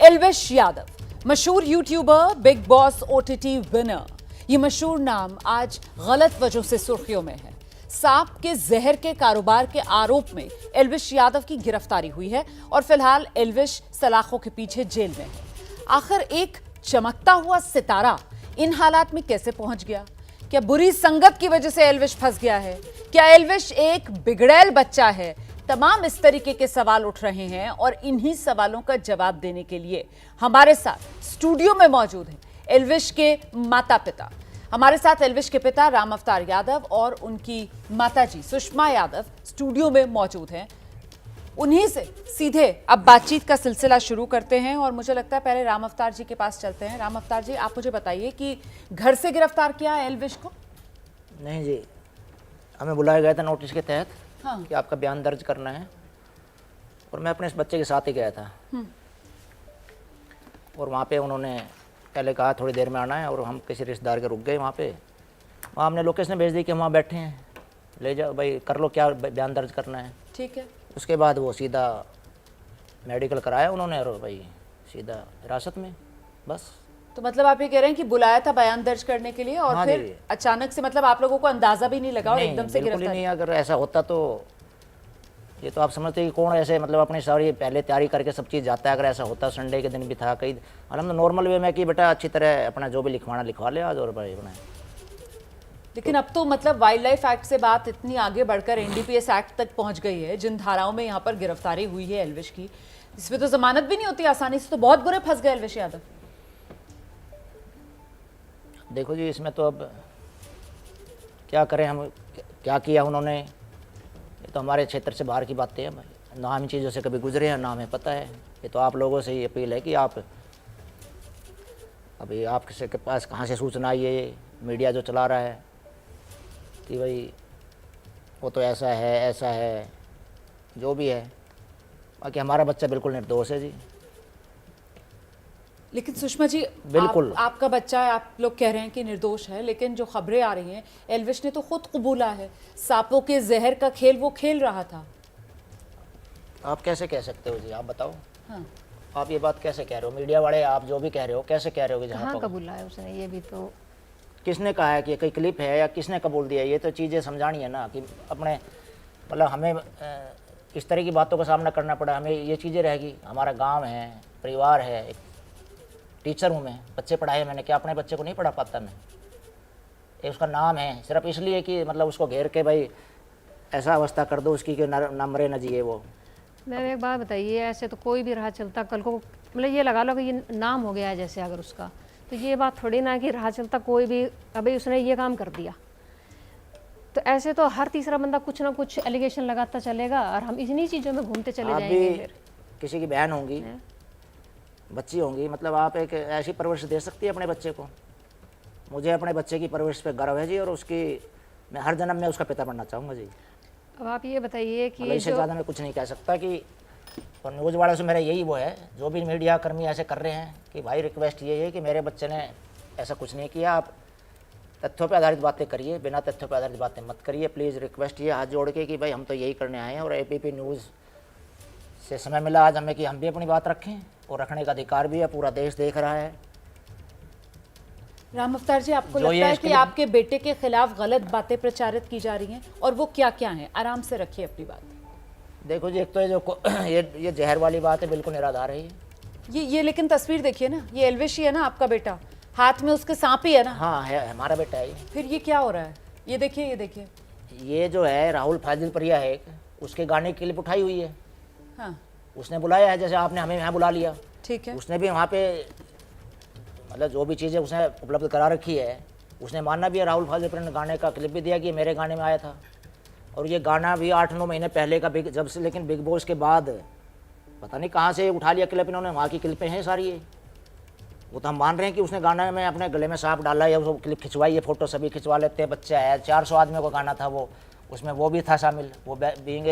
एल्विश यादव, मशहूर YouTuber, big boss OTT winner. ये मशहूर नाम आज गलत वजह से सुर्खियों में है। सांप के जहर के कारोबार के आरोप में एल्विश यादव की गिरफ्तारी हुई है और फिलहाल एल्विश सलाखों के पीछे जेल में है। आखिर एक चमकता हुआ सितारा इन हालात में कैसे पहुंच गया? क्या बुरी संगत की वजह से एल्विश फंस गया है? क्या एल्विश एक बिगड़ैल बच्चा है? तमाम इस तरीके के सवाल उठ रहे हैं और इन्हीं सवालों का जवाब देने के लिए हमारे साथ स्टूडियो में मौजूद हैं एल्विश के माता पिता। हमारे साथ एल्विश के पिता राम अवतार यादव और उनकी माताजी सुषमा यादव स्टूडियो में मौजूद हैं। उन्हीं से सीधे अब बातचीत का सिलसिला शुरू करते हैं और मुझे लगता है पहले राम अवतार जी के पास चलते हैं। राम अवतार जी, आप मुझे बताइए कि घर से गिरफ्तार किया एल्विश को? नहीं जी, हमें बुलाया गया था नोटिस के तहत। हाँ। कि आपका बयान दर्ज करना है, और मैं अपने इस बच्चे के साथ ही गया था। और वहाँ पे उन्होंने पहले कहा थोड़ी देर में आना है, और हम किसी रिश्तेदार के रुक गए वहाँ पे। वहाँ हमने लोकेशन भेज दी कि हम वहाँ बैठे हैं, ले जाओ भाई, कर लो क्या बयान दर्ज करना है। ठीक है। उसके बाद वो सीधा मेडिकल कराया उन्होंने, और भाई सीधा हिरासत में। बस। तो मतलब आप ये कह रहे हैं कि बुलाया था बयान दर्ज करने के लिए और हाँ फिर जी। अचानक से, मतलब आप लोगों को अंदाजा भी नहीं लगा और एकदम से बिल्कुल ही गिरफ्तार? नहीं। अगर ऐसा होता तो ये तो आप समझते हैं कि कौन ऐसे मतलब अपनी सारी पहले तैयारी करके सब चीज़ जाता है। अगर ऐसा होता, संडे के दिन भी था कई, हम तो नॉर्मल वे में कि बेटा अच्छी तरह अपना जो भी लिखवाना लिखवा ले आज, और भाई अपना। लेकिन अब तो मतलब वाइल्ड लाइफ एक्ट से बात इतनी आगे बढ़कर एनडीपीएस एक्ट तक पहुंच गई है, जिन धाराओं में यहाँ पर गिरफ्तारी हुई है एल्विश की, इसमें तो जमानत भी नहीं होती आसानी से। तो बहुत बुरे फंस गए एल्विश यादव। देखो जी, इसमें तो अब क्या करें हम, क्या किया उन्होंने, ये तो हमारे क्षेत्र से बाहर की बातें हैं भाई। ना हम इन चीज़ों से कभी गुजरे हैं, ना हमें पता है। ये तो आप लोगों से ही अपील है कि आप अभी आपके के पास कहाँ से सूचना आई है, ये मीडिया जो चला रहा है कि भाई वो तो ऐसा है जो भी है। बाकी हमारा बच्चा बिल्कुल निर्दोष है जी। लेकिन सुषमा जी, बिल्कुल। आपका बच्चा है, आप लोग कह रहे हैं कि निर्दोष है, लेकिन जो खबरें आ रही हैं, एल्विश ने तो खुद कबूला है सांपों के जहर का खेल वो खेल रहा था। आप कैसे कह सकते हो जी, आप बताओ। हाँ। आप ये बात कैसे कह रहे हो? मीडिया वाले आप जो भी कह रहे हो, कैसे कह रहे हो कि जहाँ कहाँ पर कबूला है उसने? ये भी तो किसने कहा है कि कोई क्लिप है या किसने कबूल दिया? ये तो चीज़ें समझानी है ना कि अपने मतलब हमें इस तरह की बातों का सामना करना पड़ा। हमें ये चीज़ें रहेगी, हमारा गांव है, परिवार है, एक टीचर हूँ मैं, बच्चे पढ़ाए मैंने, क्या अपने बच्चे को नहीं पढ़ा पाता मैं? ये उसका नाम है, सिर्फ इसलिए कि मतलब उसको घेर के भाई ऐसा अवस्था कर दो उसकी कि न मरे न जिए वो। मैं एक बात बताइए, ऐसे तो कोई भी राह चलता कल को, मतलब ये लगा लो कि ये नाम हो गया है जैसे अगर उसका, तो ये बात थोड़ी ना कि राह चलता कोई भी अभी उसने ये काम कर दिया तो ऐसे तो हर तीसरा बंदा कुछ ना कुछ एलिगेशन लगाता चलेगा और हम इन्हीं चीज़ों में घूमते चले आप जाएंगे। भी फिर किसी की बहन होंगी, बच्ची होंगी, मतलब आप एक ऐसी परवरिश दे सकती है अपने बच्चे को। मुझे अपने बच्चे की परवरिश पे गर्व है जी, और उसकी मैं हर जन्म में उसका पिता बनना चाहूँगा जी। अब आप ये बताइए कि मतलब इससे ज़्यादा मैं कुछ नहीं कह सकता। कि और न्यूज़ वालों से मेरा यही वो है, जो भी मीडिया कर्मी ऐसे कर रहे हैं, कि भाई रिक्वेस्ट ये है कि मेरे बच्चे ने ऐसा कुछ नहीं किया, आप तथ्यों पे आधारित बातें करिए, बिना तथ्यों पे आधारित बातें मत करिए प्लीज़। रिक्वेस्ट ये हाथ जोड़ के कि भाई हम तो यही करने आए हैं, और एपीपी न्यूज़ से समय मिला आज हमें कि हम भी अपनी बात रखें, और रखने का अधिकार भी है, पूरा देश देख रहा है। राम अवतार जी, आपको जो लगता ये है इसके कि लिए- आपके बेटे के खिलाफ गलत बातें प्रचारित की जा रही हैं, और वो क्या क्या हैं? आराम से रखिए अपनी बात। देखो जी, एक तो ये जो ये जहर वाली बात है, बिल्कुल निराधार है ये लेकिन तस्वीर देखिए ना, ये एल्विश ही है ना आपका बेटा, हाथ में उसके सांप ही है ना। हाँ है, हमारा बेटा है ये। फिर ये क्या हो रहा है? ये देखिए, ये देखिए। ये जो है राहुल फाजिल प्रिया है, उसके गाने की क्लिप उठाई हुई है। हाँ, उसने बुलाया है, जैसे आपने हमें यहाँ बुला लिया। ठीक है। उसने भी वहाँ पे मतलब जो भी चीज़ें उसने उपलब्ध करा रखी है, उसने मानना भी है। राहुल फाजिल प्रिया ने गाने का क्लिप भी दिया कि मेरे गाने में आया था, और ये गाना भी 8-9 महीने पहले का जब से, लेकिन बिग बॉस के बाद पता नहीं कहाँ से उठा लिया क्लिप इन्होंने। वहाँ की क्लिपें हैं सारी ये। वो तो हम मान रहे हैं कि उसने गाना में अपने गले में सांप डाला, या वो क्लिप खिंचवाई है, फोटो सभी खिंचवा लेते हैं। बच्चा है, 400 आदमियों का गाना था वो, उसमें वो भी था शामिल। वो बीइंग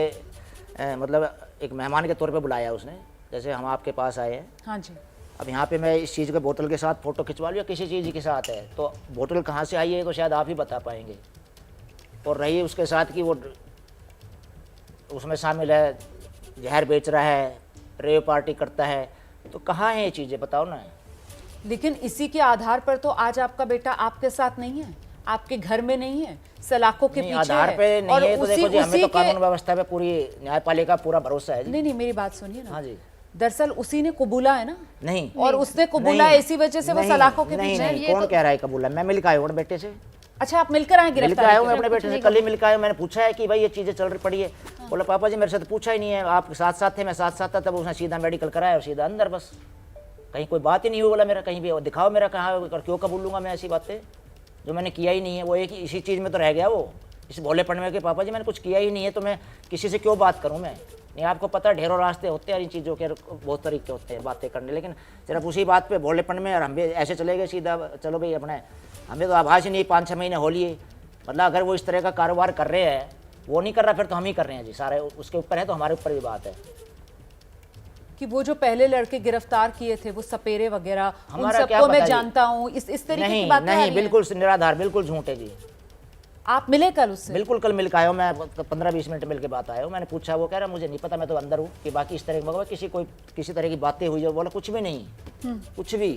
मतलब एक मेहमान के तौर पे बुलाया उसने, जैसे हम आपके पास आए हैं। हाँ जी। अब यहाँ पे मैं इस चीज़ के बोतल के साथ फ़ोटो खिंचवा लूँ या किसी चीज़ के साथ है, तो बोतल कहाँ से आई है तो शायद आप ही बता पाएंगे। और रही उसके साथ कि वो उसमें शामिल है, जहर बेच रहा है, रेव पार्टी करता है, तो कहाँ है ये चीज़ें, बताओ ना। लेकिन इसी के आधार पर तो आज आपका बेटा आपके साथ नहीं है, आपके घर में नहीं है, सलाखों के नहीं, पीछे आधार है। पे नहीं और है तो देखो जी, हमें तो के कानून व्यवस्था पे पूरी न्यायपालिका पूरा भरोसा है जी। नहीं नहीं, मेरी बात सुनिए ना। हाँ जी। दरअसल उसी ने कबूला है ना। नहीं, और उसने कबूला नहीं, इसी वजह से वो नहीं, सलाखों के नहीं, पीछे। नहीं, कौन कह रहा है कबूला? मैं मिल के आया हूँ अपने बेटे से। अच्छा, आप मिलकर आए मिल के गिरफ्तारी आया हूँ मैं के? अपने बेटे से, कल ही मिल के आया हूँ। मैंने पूछा है कि भाई ये चीज़ें चल रही पड़ी है। बोला पापा जी मेरे से तो पूछा ही नहीं है, आप साथ साथ थे, मैं साथ साथ था। तब उसने सीधा मेडिकल कराया और सीधा अंदर, बस कहीं कोई बात ही नहीं हुई। बोला मेरा कहीं भी दिखाओ मेरा, कहाँ और क्यों कबूल लूँगा मैं ऐसी बातें जो मैंने किया ही नहीं है। वो एक इसी चीज़ में तो रह गया वो, इस भोलेपन में कि पापा जी मैंने कुछ किया ही नहीं है, तो मैं किसी से क्यों बात करूँ मैं। नहीं, आपको पता है ढेरों रास्ते होते हैं इन चीज़ों के, बहुत तरीके होते हैं बातें करने, लेकिन सिर्फ उसी बात पे भोलेपन में और हम भी ऐसे चले गए सीधा। चलो भाई अपने, हमें तो आभास ही नहीं, 5-6 महीने हो लिए। मतलब अगर वो इस तरह का कारोबार कर रहे हैं, वो नहीं कर रहा फिर तो हम ही कर रहे हैं जी, सारे उसके ऊपर है तो हमारे ऊपर भी बात है। कि वो जो पहले लड़के गिरफ्तार किए थे, वो सपेरे वगैरह, उन हमारा क्या सबको मैं पता जी? जानता हूँ, इस तरीके की नहीं बातें आ रही नहीं, हैं। बिल्कुल निराधार, बिल्कुल झूठ है जी। आप मिले कल उससे? बिल्कुल कल मिल के आया हूँ मैं, 15-20 मिनट मिल के बात आया हूँ। मैंने पूछा, वो कह रहा मुझे नहीं पता, मैं तो अंदर हूँ। कि बाकी इस तरह की किसी तरह की बातें हुई है? बोला कुछ भी नहीं, कुछ भी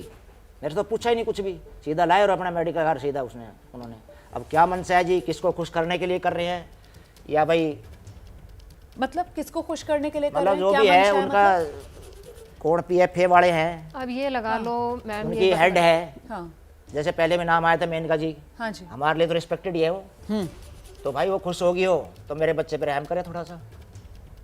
मेरे से तो पूछा ही नहीं कुछ भी। सीधा लाए और अपना मेडिकल कार्ड सीधा उन्होंने। अब क्या मन से है जी, किसको खुश करने के लिए कर रहे हैं या भाई, मतलब किसको खुश करने के लिए कर मतलब रहे हैं? जो क्या भी है मंशा उनका, मतलब? कौन PFA वाले हैं, अब ये लगा लो मैम, उनकी हेड है। हाँ जैसे पहले में नाम आया था मेनका जी, हाँ जी। हमारे लिए तो रिस्पेक्टेड ही है वो। तो भाई वो खुश होगी हो तो मेरे बच्चे पे रहम करे थोड़ा सा।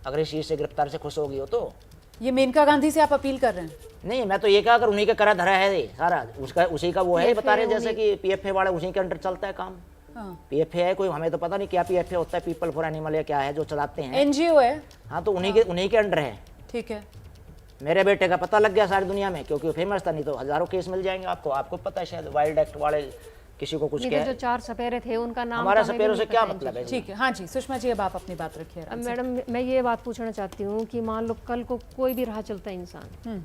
अगर इस चीज़ से गिरफ्तार से खुश होगी हो तो। ये मेनका गांधी से आप अपील कर रहे हैं? नहीं, मैं तो ये कहा, अगर उन्हीं का करा धरा है ये सारा, उसका उसी का वो है, बता रहे जैसे कि PFA वाला उसी के अंडर चलता है काम। हाँ। PFA है कोई, हमें तो पता नहीं क्या PFA होता है, पीपल फॉर एनिमल या क्या है जो चलाते हैं। NGO है। हाँ, तो उन्हीं के अंडर है। ठीक है। मेरे बेटे का पता लग गया सारी दुनिया में, क्योंकि वो फेमस था। नहीं तो हजारों केस मिल जाएंगे आपको पता है शायद, वाइल्ड एक्ट वाले किसी को कुछ ये क्या जो है। 4 सपेरे थे उनका नाम हमारा तो हमें भी सपेरों नहीं से क्या पता मतलब है जी? ठीक है, हाँ जी सुषमा जी, अब आप अपनी बात रखिए अब आराम से। मैडम मैं ये बात पूछना चाहती हूँ कि मान लो कल को कोई भी राह चलता इंसान,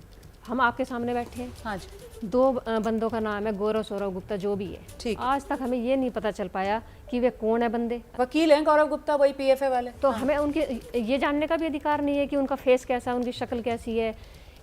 हम आपके सामने बैठे हैं, हाँ जी। 2 बंदों का नाम है गौरव सौरव गुप्ता, जो भी है, ठीक है। आज तक हमें ये नहीं पता चल पाया कि वे कौन है बंदे। वकील हैं गौरव गुप्ता, वही PFA वाले। तो हमें उनके ये जानने का भी अधिकार नहीं है कि उनका फेस कैसा है, उनकी शक्ल कैसी है,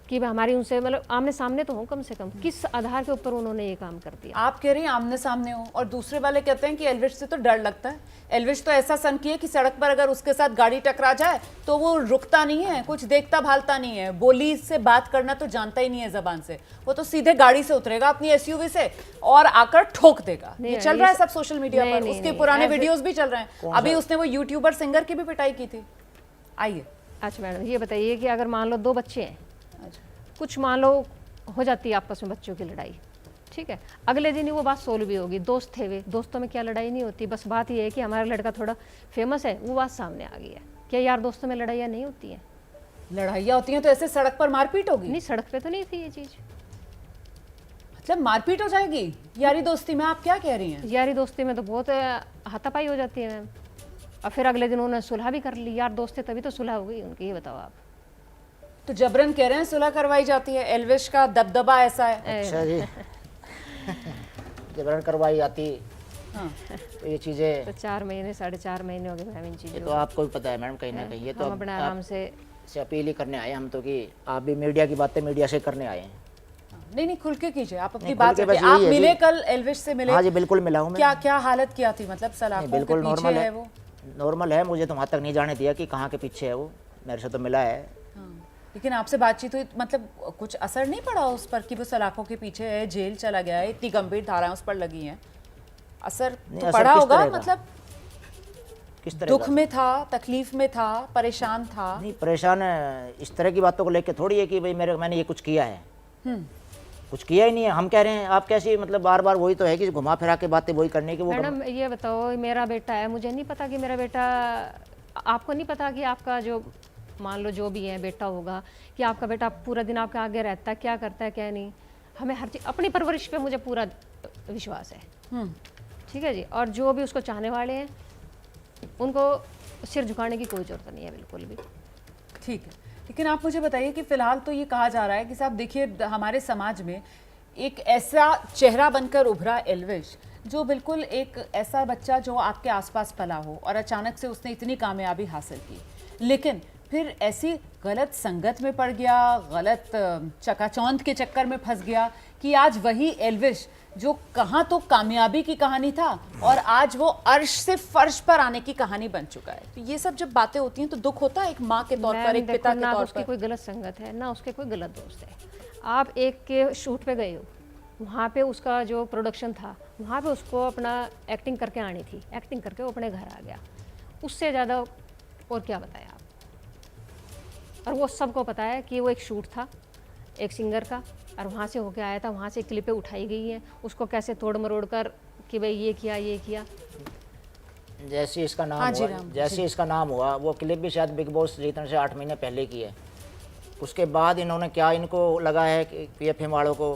कि हमारी उनसे मतलब आमने सामने तो हो कम से कम। किस आधार के ऊपर उन्होंने ये काम कर दिया? आप कह रही हैं आमने सामने हो, और दूसरे वाले कहते हैं कि एल्विश से तो डर लगता है। एल्विश तो ऐसा सनकी है कि सड़क पर अगर उसके साथ गाड़ी टकरा जाए तो वो रुकता नहीं है, कुछ देखता भालता नहीं है, बोली से बात करना तो जानता ही नहीं है जबान से। वो तो सीधे गाड़ी से उतरेगा अपनी SUV से और आकर ठोक देगा। ये चल रहा है सब सोशल मीडिया पर, उसके पुराने वीडियोस भी चल रहे हैं। अभी उसने वो यूट्यूबर सिंगर की भी पिटाई की थी। आइए। अच्छा मैडम ये बताइए कि अगर मान लो 2 बच्चे हैं, कुछ मान लो हो जाती है आपस में बच्चों की लड़ाई, ठीक है, अगले दिन ही वो बात सोल्व भी होगी। दोस्त थे वे, दोस्तों में क्या लड़ाई नहीं होती, बस बात ये है कि हमारा लड़का थोड़ा फेमस है, वो बात सामने आ गई है। क्या यार दोस्तों में लड़ाइयाँ नहीं होती हैं? लड़ाइयाँ होती हैं तो ऐसे सड़क पर मारपीट होगी? नहीं, सड़क पे तो नहीं थी ये चीज़। मतलब मारपीट हो जाएगी यारी दोस्ती में? आप क्या कह रही हैं? यारी दोस्ती में तो बहुत हाथापाई हो जाती है मैम, और फिर अगले दिन उन्होंने सुलह भी कर ली। यार दोस्त थे तभी तो सुलह हो गई उनकी, ये बताओ आप। तो जबरन कह रहे हैं सुलह करवाई जाती है? एल्विश का दबदबा ऐसा है। अच्छा जी। जबरन करवाई जाती हाँ। तो ये चीज़ें तो 4 महीने 4.5 महीने हो गए मैम इन ये चीज़ों तो आपको भी पता है मैडम, कहीं ना कहीं ये तो हम अपने आराम से अपील ही करने आए हम तो, कि आप भी मीडिया की बातें मीडिया से करने आए हैं। नहीं नहीं, खुल के कीजिए, आप अपनी नहीं, बात खुल के रखिए। बस आप यही है मिले जी। कल एल्विश से मिले? हाँ जी बिल्कुल मिला हूँ मैं। क्या क्या हालत क्या थी? मतलब सलाखों के बिल्कुल पीछे नॉर्मल है है वो? नॉर्मल है, मुझे तो वहाँ तक नहीं जाने दिया कि कहाँ के पीछे है वो, मेरे से तो मिला है। हाँ। लेकिन आपसे बातचीत हुई, मतलब कुछ असर नहीं पड़ा उस पर कि वो सलाखों के पीछे है, जेल चला गया है, इतनी गंभीर धाराएं उस पर लगी हैं, असर तो असर पड़ा किस होगा? तरह का? मतलब किस तरह दुख का? में था, तकलीफ में था, परेशान था? नहीं परेशान है, इस तरह की बातों को लेकर थोड़ी है कि भाई मैंने ये कुछ किया है, कुछ किया ही नहीं है। हम कह रहे हैं आप कैसी, मतलब बार बार वही तो है कि घुमा फिरा के बातें वही करने की। वो मैडम ये बताओ, मेरा बेटा है, मुझे नहीं पता कि मेरा बेटा, आपको नहीं पता कि आपका जो मान लो जो भी है बेटा होगा, कि आपका बेटा पूरा दिन आपके आगे रहता है, क्या करता है क्या नहीं। हमें हर चीज़, अपनी परवरिश पे मुझे पूरा विश्वास है, ठीक है जी। और जो भी उसको चाहने वाले हैं उनको सिर झुकाने की कोई ज़रूरत नहीं है बिल्कुल भी। ठीक है, लेकिन आप मुझे बताइए कि फिलहाल तो ये कहा जा रहा है कि साहब देखिए, हमारे समाज में एक ऐसा चेहरा बनकर उभरा एल्विश, जो बिल्कुल एक ऐसा बच्चा जो आपके आसपास पला हो और अचानक से उसने इतनी कामयाबी हासिल की, लेकिन फिर ऐसी गलत संगत में पड़ गया, गलत चकाचौंध के चक्कर में फंस गया कि आज वही एल्विश जो कहाँ तो कामयाबी की कहानी था और आज वो अर्श से फर्श पर आने की कहानी बन चुका है। तो ये सब जब बातें होती हैं तो दुख होता है एक माँ के तौर पर, एक पिता के ना तौर उसकी पर। कोई गलत संगत है ना उसके कोई गलत दोस्त है। आप एक के शूट पे गए हो, वहाँ पे उसका जो प्रोडक्शन था वहाँ पे उसको अपना एक्टिंग करके आनी थी, एक्टिंग करके वो अपने घर आ गया। उससे ज़्यादा और क्या बताया आप। और वो सबको पता है कि वो एक शूट था एक सिंगर का और वहाँ से होके आया था, वहाँ से क्लिपें उठाई गई हैं, उसको कैसे तोड़ मरोड़ कर कि भाई ये किया। जैसे इसका नाम हाँ जी, हुआ, राम, जैसे जी। इसका नाम हुआ, वो क्लिप भी शायद बिग बॉस जीतने से 8 महीने पहले की है। उसके बाद इन्होंने क्या इनको लगा है कि PFM वालों को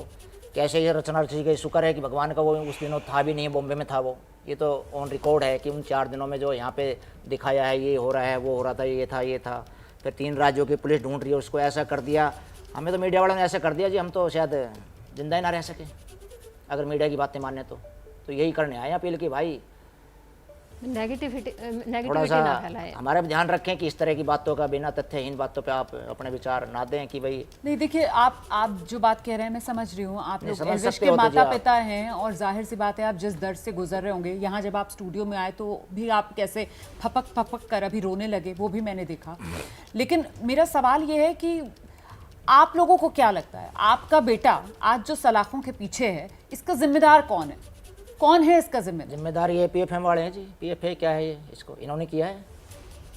कैसे ये रचना रची गई। शुक्र है कि भगवान का वो उस दिनों था भी नहीं, बॉम्बे में था वो। ये तो ऑन रिकॉर्ड है कि उन 4 दिनों में जो यहाँ पे दिखाया है ये हो रहा है, वो हो रहा था, ये था। फिर 3 राज्यों की पुलिस ढूंढ रही है, उसको ऐसा कर दिया। हमें तो मीडिया वालों ने ऐसा कर दिया जी, हम तो शायद जिंदा ही ना रह सके अगर मीडिया की बातें माने तो यही करने आए अपील की भाई थोड़ा नेगेटिविटी सा ना फैलाए। हमारा भी ध्यान रखें कि इस तरह की बातों का बिना तथ्यहीन बातों पे आप अपने विचार ना दें कि भाई नहीं देखिए, आप जो बात कह रहे हैं मैं समझ रही हूँ। आप नहीं, लोग समझ एल्विश सकते के हो तो जी माता आप। पिता हैं और जाहिर सी बात है आप जिस दर्द से गुजर रहे होंगे, यहाँ जब आप स्टूडियो में आए तो भी आप कैसे फपक कर अभी रोने लगे, वो भी मैंने देखा। लेकिन मेरा सवाल ये है कि आप लोगों को क्या लगता है आपका बेटा आज जो सलाखों के पीछे है इसका जिम्मेदार कौन है इसका जिम्मेदार? जिम्मेदार ये PFM वाले हैं जी। PFA क्या है ये, इसको इन्होंने किया है।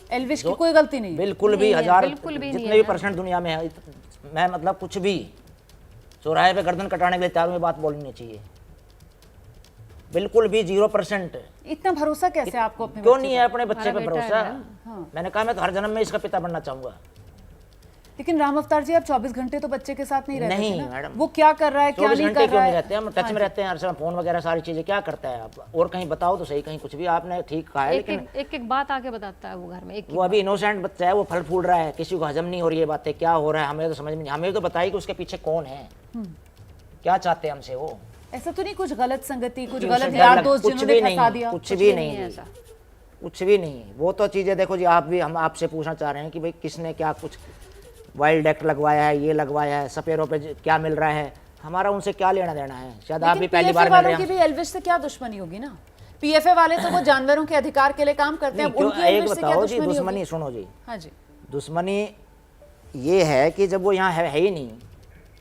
एल्विश की कोई गलती नहीं है। बिल्कुल भी नहीं है, 1000 बिल्कुल भी नहीं जितने है भी ना। परसेंट दुनिया में है, मैं मतलब कुछ भी चौराहे पे गर्दन कटाने के लिए तैयार में बात बोलनी नहीं चाहिए। बिल्कुल भी 0%। इतना भरोसा कैसे आपको अपने क्यों बच्चे नहीं पर? है अपने बच्चे पे हमारा बेटा भरोसा? है हाँ। मैंने कहा मैं तो हर जन्म में इसका पिता बनना चाहूंगा। लेकिन राम अवतार जी आप 24 घंटे तो बच्चे के साथ नहीं रहते थे नहीं ना? मैडम, वो क्या कर रहा है क्या 24 नहीं घंटे कर क्यों रहा नहीं है? रहते हम टच में रहते हैं हर समय, फोन वगैरह सारी चीजें। क्या करता है आप और कहीं बताओ तो सही, कहीं कुछ भी आपने ठीक कहा है। लेकिन एक बात आके बताता है वो घर में एक वो अभी इनोसेंट बच्चा है, वो फल फूल रहा है, किसी को हजम नहीं हो रही है बातें, क्या हो रहा है हमें तो समझ में नहीं। हमें तो बताइए कि उसके पीछे कौन है, क्या चाहते हैं हमसे वो। ऐसा तो नहीं कुछ गलत संगति, कुछ उससे गलत डर यार लग- दोस्त कुछ जिन्होंने भी फंसा नहीं, दिया? कुछ भी नहीं है जी, ऐसा। कुछ भी नहीं। वो तो चीज़ें देखो जी, आप भी हम आपसे पूछना चाह रहे हैं कि भाई किसने क्या कुछ वाइल्ड एक्ट लगवाया है, ये लगवाया है, सपेरों पे क्या मिल रहा है, हमारा उनसे क्या लेना देना है। शायद आप भी लेकिन पहली PFA बार मिल वालों रहे की हैं। भी एल्विश से क्या दुश्मनी होगी ना? PFA वाले तो वो जानवरों के अधिकार के लिए काम करते हैं, अब क्यों, उनकी एक एल्विश से क्या बताओ जी, दुश्मनी दुश्मनी होगी? सुनो जी, हाँ जी। दुश्मनी ये है कि जब वो यहाँ है ही नहीं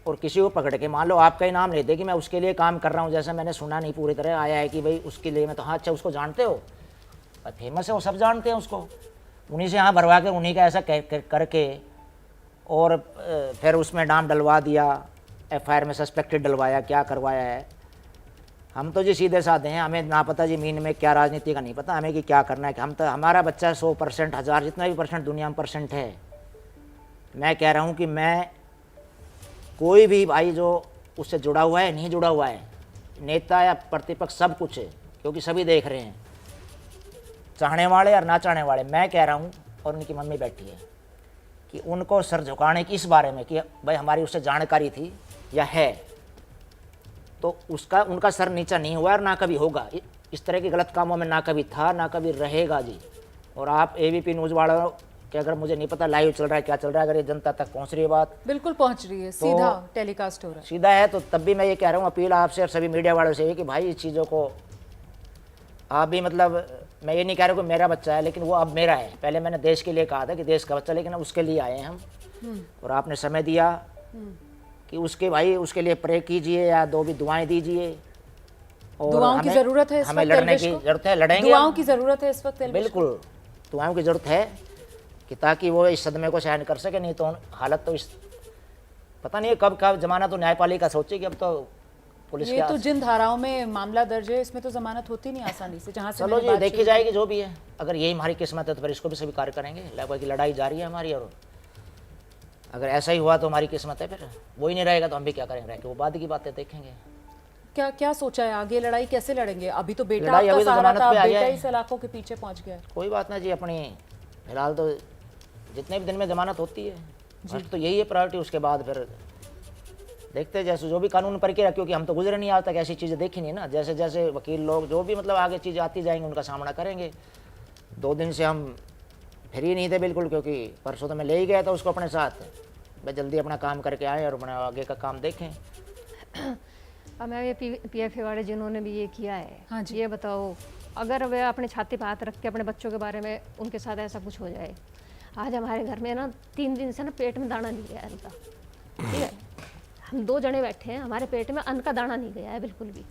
और किसी को पकड़ के मान लो आपका ही नाम लेते कि मैं उसके लिए काम कर रहा हूँ, जैसा मैंने सुना नहीं पूरी तरह आया है कि भाई उसके लिए मैं तो, हाँ अच्छा उसको जानते हो, फेमस है वो, सब जानते हैं उसको, उन्हीं से यहाँ भरवा के उन्हीं का ऐसा करके और फिर उसमें नाम डलवा दिया, FIR में सस्पेक्टेड डलवाया, क्या करवाया है। हम तो जी सीधे साधे हैं, हमें ना पता जी मीन में क्या राजनीति का नहीं पता हमें कि क्या करना है। कि हम तो हमारा बच्चा 100% 1000 जितना भी परसेंट दुनिया में परसेंट है। मैं कह रहा हूँ कि मैं कोई भी भाई जो उससे जुड़ा हुआ है नहीं जुड़ा हुआ है, नेता या प्रतिपक्ष सब कुछ है, क्योंकि सभी देख रहे हैं, चाहने वाले और ना चाहने वाले। मैं कह रहा हूँ और उनकी मम्मी बैठी है कि उनको सर झुकाने की इस बारे में कि भाई हमारी उससे जानकारी थी या है, तो उसका उनका सर नीचा नहीं हुआ और ना कभी होगा। इस तरह के गलत कामों में ना कभी था ना कभी रहेगा जी। और आप ABP न्यूज़ वालों कि अगर मुझे नहीं पता लाइव चल रहा है क्या चल रहा है, अगर ये जनता तक पहुंच रही है बात, बिल्कुल पहुंच रही है, सीधा टेलीकास्ट हो रहा है। सीधा है, तो तब भी मैं ये कह रहा हूँ, अपील आपसे और सभी मीडिया वालों से कि भाई इस चीज़ों को आप भी, मतलब मैं ये नहीं कह रहा कि मेरा बच्चा है, लेकिन वो अब मेरा है। पहले मैंने देश के लिए कहा था कि देश का बच्चा, लेकिन अब उसके लिए आए हैं हम। और आपने समय दिया कि उसके भाई उसके लिए प्रे कीजिए या दो भी दुआएं दीजिए। और दुआओं की जरूरत है इस हमें वक्त लड़ने एल्विश की को? जरूरत है, लड़ेंगे दुआओं हम। की जरूरत है इस वक्त एल्विश को? बिल्कुल दुआओं की जरूरत है कि ताकि वो इस सदमे को सहन कर सके। नहीं तो हालत तो इस पता नहीं कब कब जमाना तो न्यायपालिका सोचेगी, अब तो पुलिस ये के तो जिन धाराओं में मामला दर्ज है इसमें तो जमानत होती नहीं आसानी से। जहां से चलो मैंने जी बात देखी शुरू जाएगी जो भी है। अगर यही हमारी किस्मत है तो फिर इसको भी स्वीकार करेंगे। लगभग की लड़ाई जारी है हमारी, और अगर ऐसा ही हुआ तो हमारी किस्मत है, फिर वो ही नहीं रहेगा तो हम भी क्या करेंगे, रह के वो बाद की बातें देखेंगे। क्या क्या सोचा है आगे लड़ाई कैसे लड़ेंगे? अभी तो बेटा लड़ाई आपका अभी तो सहारा जमानत था, पे आ बेटा जाए। ही सलाखों के पीछे पहुंच गया है। कोई बात ना जी, अपनी फिलहाल तो जितने भी दिन में जमानत होती है फर्स्ट तो यही है प्रायोरिटी, उसके बाद फिर देखते हैं जैसे जो भी कानून प्रक्रिया, क्योंकि हम तो गुजरे नहीं आज तक, ऐसी चीज़ें देखी नहीं ना। जैसे जैसे वकील लोग जो भी मतलब आगे चीज़ें आती जाएंगी उनका सामना करेंगे। 2 दिन से हम फ्री नहीं थे बिल्कुल, क्योंकि परसों तो मैं ले ही गया था उसको अपने साथ। भाई जल्दी अपना काम करके आए और अपना आगे का काम देखें। अब मैं ये PFA वाले जिन्होंने भी ये किया है, हाँ जी। ये बताओ अगर वे अपने छाती पर हाथ रख के अपने बच्चों के बारे में उनके साथ ऐसा कुछ हो जाए। आज हमारे घर में ना 3 दिन से ना पेट में दाना नहीं गया है इनका, ठीक है। हम 2 जने बैठे हैं, हमारे पेट में अन्न का दाना नहीं गया है बिल्कुल भी।